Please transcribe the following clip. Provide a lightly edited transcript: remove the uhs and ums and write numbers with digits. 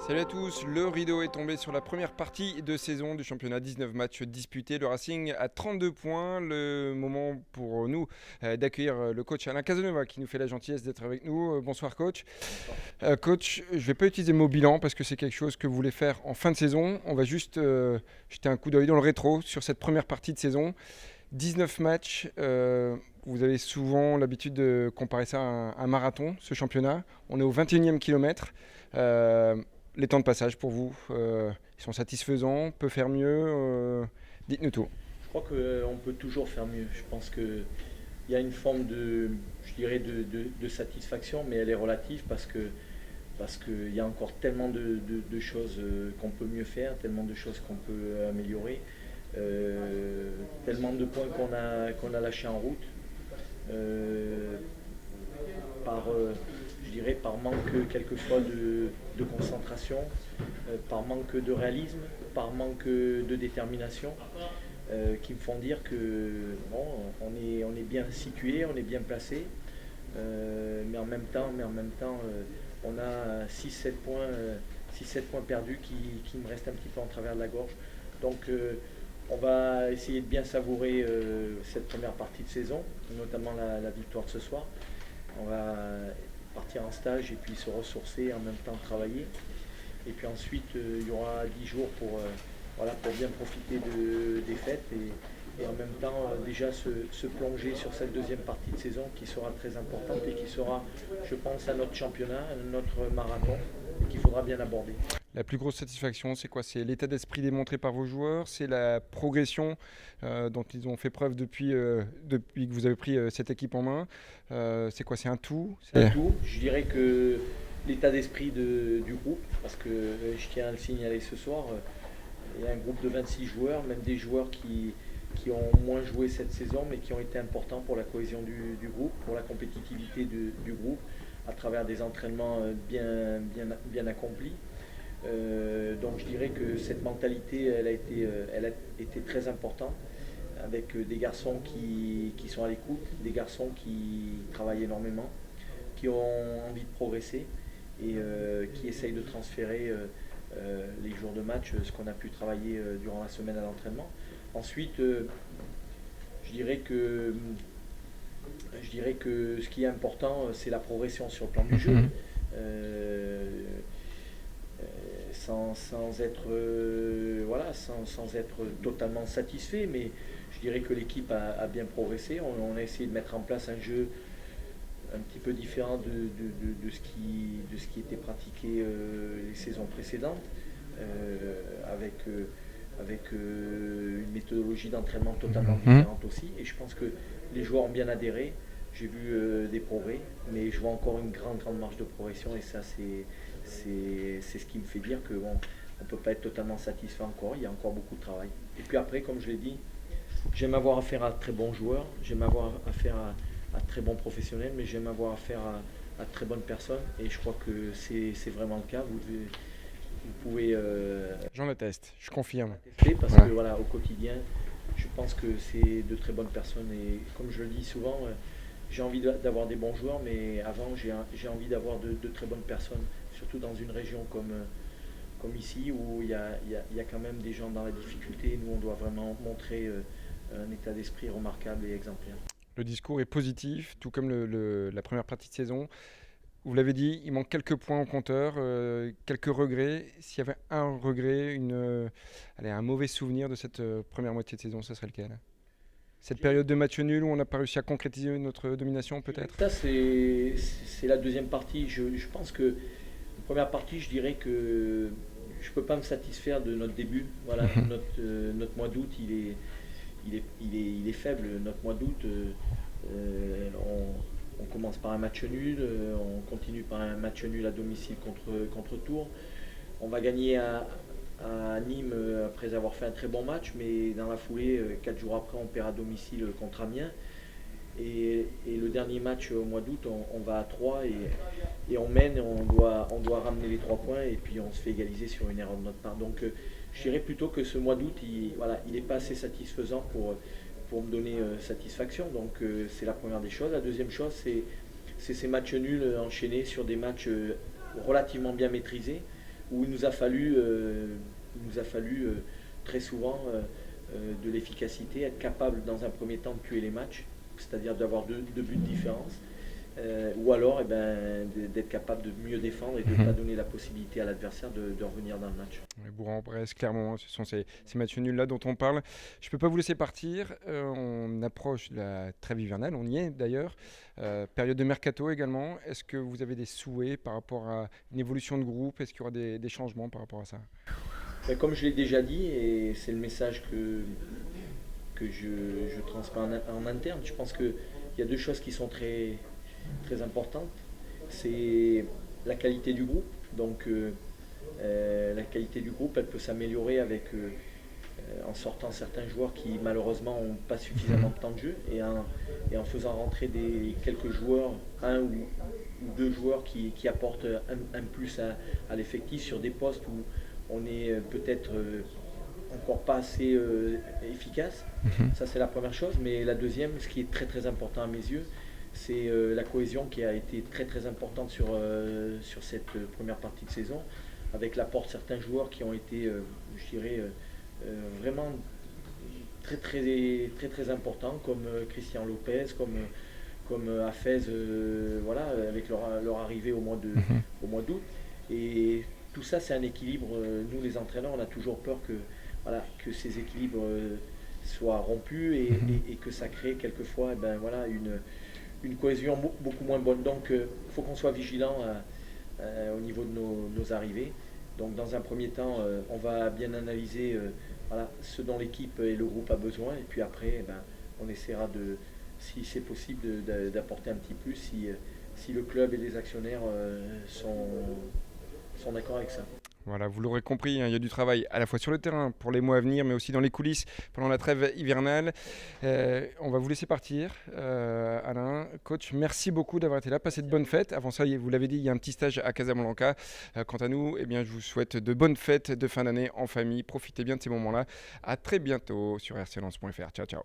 Salut à tous, le rideau est tombé sur la première partie de saison du championnat, 19 matchs disputés, le Racing à 32 points, le moment pour nous d'accueillir le coach Alain Casanova qui nous fait la gentillesse d'être avec nous. Bonsoir coach. Coach, je ne vais pas utiliser le mot bilan parce que c'est quelque chose que vous voulez faire en fin de saison, on va juste jeter un coup d'œil dans le rétro sur cette première partie de saison. 19 matchs, vous avez souvent l'habitude de comparer ça à un marathon, ce championnat. On est au 21e kilomètre. Les temps de passage pour vous, ils sont satisfaisants, on peut faire mieux, dites-nous tout. Je crois qu'on peut toujours faire mieux. Je pense qu'il y a une forme de, je dirais de satisfaction, mais elle est relative parce qu'il y a encore tellement de choses qu'on peut mieux faire, tellement de choses qu'on peut améliorer, tellement de points qu'on a lâchés en route. Je dirais par manque quelquefois de concentration, par manque de réalisme, par manque de détermination, qui me font dire que bon, on est bien situé, on est bien placé, mais en même temps, on a 6-7 points perdus qui me restent un petit peu en travers de la gorge. Donc on va essayer de bien savourer cette première partie de saison, notamment la victoire de ce soir. On va partir en stage et puis se ressourcer, en même temps travailler. Et puis ensuite, il y aura 10 jours pour bien profiter des fêtes et en même temps déjà se plonger sur cette deuxième partie de saison qui sera très importante et qui sera, je pense, à notre championnat, à notre marathon qu'il faudra bien aborder. La plus grosse satisfaction, c'est quoi? C'est l'état d'esprit démontré par vos joueurs, c'est la progression dont ils ont fait preuve depuis que vous avez pris cette équipe en main. C'est quoi? C'est un tout? C'est un tout. Je dirais que l'état d'esprit du groupe, parce que je tiens à le signaler ce soir, il y a un groupe de 26 joueurs, même des joueurs qui ont moins joué cette saison, mais qui ont été importants pour la cohésion du groupe, pour la compétitivité du groupe, à travers des entraînements bien accomplis. Donc je dirais que cette mentalité, elle a été très importante, avec des garçons qui sont à l'écoute, des garçons qui travaillent énormément, qui ont envie de progresser et qui essayent de transférer les jours de match, ce qu'on a pu travailler durant la semaine à l'entraînement. Ensuite, je dirais que ce qui est important, c'est la progression sur le plan du jeu. Sans être totalement satisfait, mais je dirais que l'équipe a bien progressé. On a essayé de mettre en place un jeu un petit peu différent de ce qui était pratiqué les saisons précédentes, avec une méthodologie d'entraînement totalement différente aussi. Et je pense que les joueurs ont bien adhéré. J'ai vu des progrès, mais je vois encore une grande marge de progression et ça c'est ce qui me fait dire que bon, on ne peut pas être totalement satisfait encore, il y a encore beaucoup de travail. Et puis après, comme je l'ai dit, j'aime avoir affaire à de très bons joueurs, j'aime avoir affaire à de très bons professionnels, mais j'aime avoir affaire à de très bonnes personnes et je crois que c'est vraiment le cas. Vous pouvez J'en atteste, je confirme. attester parce que voilà, au quotidien, je pense que c'est de très bonnes personnes et comme je le dis souvent, j'ai envie d'avoir des bons joueurs, mais avant j'ai envie d'avoir de très bonnes personnes, surtout dans une région comme ici où il y a quand même des gens dans la difficulté. Nous, on doit vraiment montrer un état d'esprit remarquable et exemplaire. Le discours est positif, tout comme la première partie de saison. Vous l'avez dit, il manque quelques points au compteur, quelques regrets. S'il y avait un regret, un mauvais souvenir de cette première moitié de saison, ce serait lequel? Cette période de match nul où on n'a pas réussi à concrétiser notre domination peut-être? Ça, c'est la deuxième partie. Je pense que la première partie, je dirais que je ne peux pas me satisfaire de notre début. Voilà, notre mois d'août, il est faible. Notre mois d'août, on commence par un match nul, on continue par un match nul à domicile contre Tours. On va gagner à Nîmes après avoir fait un très bon match, mais dans la foulée, 4 jours après, on perd à domicile contre Amiens. Et le dernier match au mois d'août, on va à 3 et on mène, et on doit ramener les 3 points et puis on se fait égaliser sur une erreur de notre part. Donc je dirais plutôt que ce mois d'août, il n'est pas assez satisfaisant pour me donner satisfaction. Donc c'est la première des choses. La deuxième chose, c'est ces matchs nuls enchaînés sur des matchs relativement bien maîtrisés. où il nous a fallu, très souvent de l'efficacité, être capable dans un premier temps de tuer les matchs, c'est-à-dire d'avoir deux buts de différence, ou alors d'être capable de mieux défendre et de ne pas donner la possibilité à l'adversaire de revenir dans le match. Bourg-en-Bresse, Clermont, ce sont ces matchs nuls-là dont on parle. Je ne peux pas vous laisser partir. On approche de la trêve hivernale, on y est d'ailleurs. Période de mercato également. Est-ce que vous avez des souhaits par rapport à une évolution de groupe? Est-ce qu'il y aura des changements par rapport à ça? Comme je l'ai déjà dit, et c'est le message que je transmets en interne, je pense qu'il y a deux choses qui sont très, très importantes. C'est la qualité du groupe. Donc la qualité du groupe, elle peut s'améliorer en sortant certains joueurs qui malheureusement n'ont pas suffisamment de temps de jeu et en faisant rentrer quelques joueurs, un ou deux joueurs qui apportent un plus à l'effectif sur des postes où on est peut-être encore pas assez efficace. Ça, c'est la première chose. Mais la deuxième, ce qui est très très important à mes yeux, c'est la cohésion qui a été très très importante sur cette première partie de saison, avec l'apport de certains joueurs qui ont été, je dirais, vraiment très très très très importants, comme Christian Lopez, comme Hafez, voilà, avec leur arrivée au mois d'août. Et tout ça, c'est un équilibre. Nous, les entraîneurs, on a toujours peur que ces équilibres soient rompus et que ça crée quelquefois une cohésion beaucoup moins bonne. Donc, il faut qu'on soit vigilant au niveau de nos arrivées. Donc, dans un premier temps, on va bien analyser ce dont l'équipe et le groupe a besoin. Et puis après, on essaiera, si c'est possible, d'apporter un petit plus si le club et les actionnaires sont d'accord avec ça. Voilà, vous l'aurez compris, il y a du travail à la fois sur le terrain pour les mois à venir, mais aussi dans les coulisses pendant la trêve hivernale. On va vous laisser partir. Alain, coach, merci beaucoup d'avoir été là. Passez de bonnes fêtes. Avant ça, vous l'avez dit, il y a un petit stage à Casablanca. Quant à nous, je vous souhaite de bonnes fêtes de fin d'année en famille. Profitez bien de ces moments-là. À très bientôt sur rclens.fr. Ciao, ciao.